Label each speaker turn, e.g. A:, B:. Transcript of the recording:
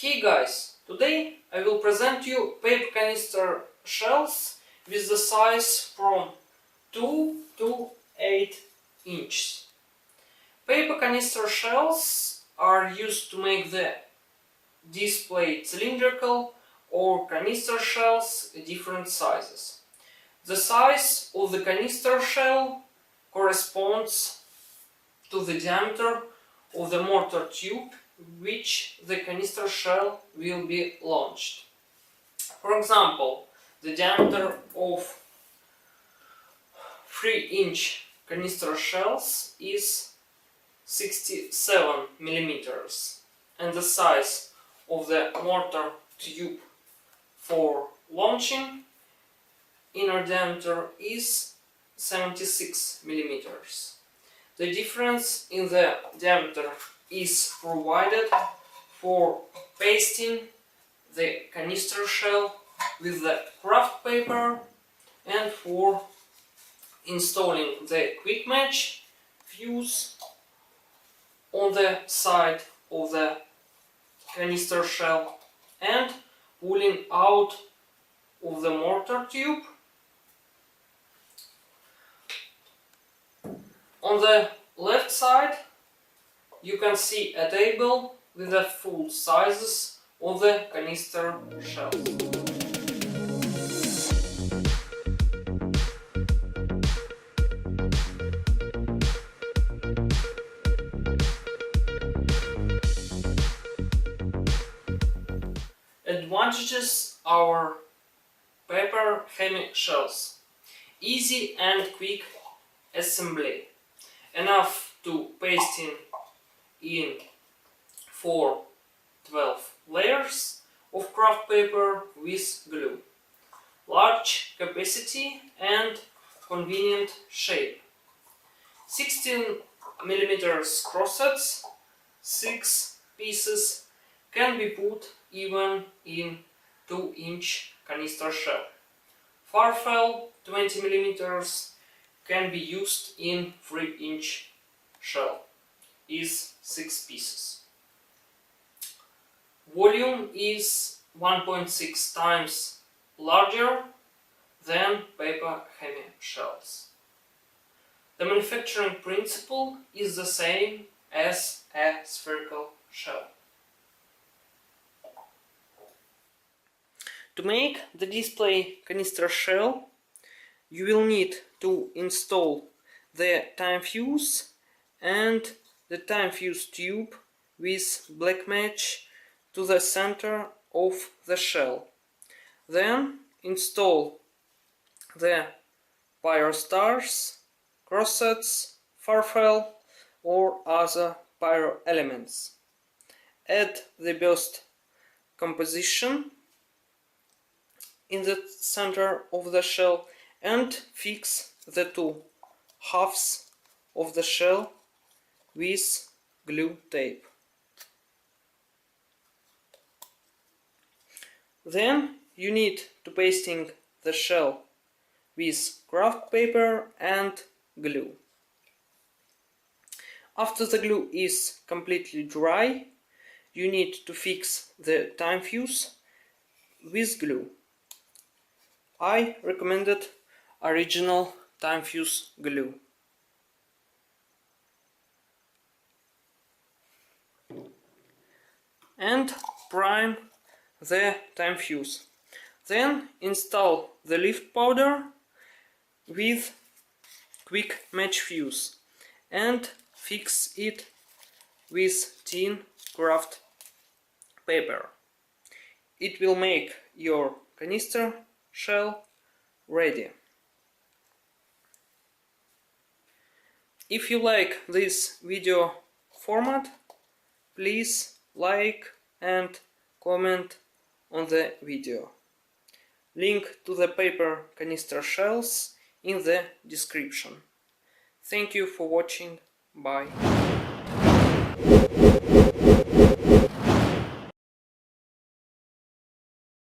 A: Hey guys, today I will present you paper canister shells with the size from 2 to 8 inches. Paper canister shells are used to make the display cylindrical or canister shells different sizes. The size of the canister shell corresponds to the diameter of the mortar tube which the canister shell will be launched. For example, the diameter of 3-inch canister shells is 67 millimeters, and the size of the mortar tube for launching inner diameter is 76 millimeters. The difference in the diameter is provided for pasting the canister shell with the craft paper and for installing the quick match fuse on the side of the canister shell and pulling out of the mortar tube. On the left side you can see a table with the full sizes of the canister shells. Advantages our paper hemi-shells: easy and quick assembly, enough to pasting in for 12 layers of craft paper with glue, large capacity and convenient shape, 16 mm crosssets, 6 pieces can be put even in 2-inch canister shell. Farfel 20 mm can be used in 3-inch shell, is 6 pieces. Volume is 1.6 times larger than paper hemi shells. The manufacturing principle is the same as a spherical shell. To make the display canister shell, you will need to install the time fuse and the time fuse tube with black match to the center of the shell. Then install the pyro stars, crosssets, farfel or other pyro elements. Add the burst composition in the center of the shell and fix the two halves of the shell with glue tape. Then you need to pasting the shell with craft paper and glue. After the glue is completely dry, you need to fix the time fuse with glue. I recommended original time fuse glue. And prime the time fuse. Then install the lift powder with quick match fuse and fix it with tin craft paper. It will make your canister shell ready. If you like this video format, please like and comment on the video. Link to the paper canister shells in the description. Thank you for watching. Bye.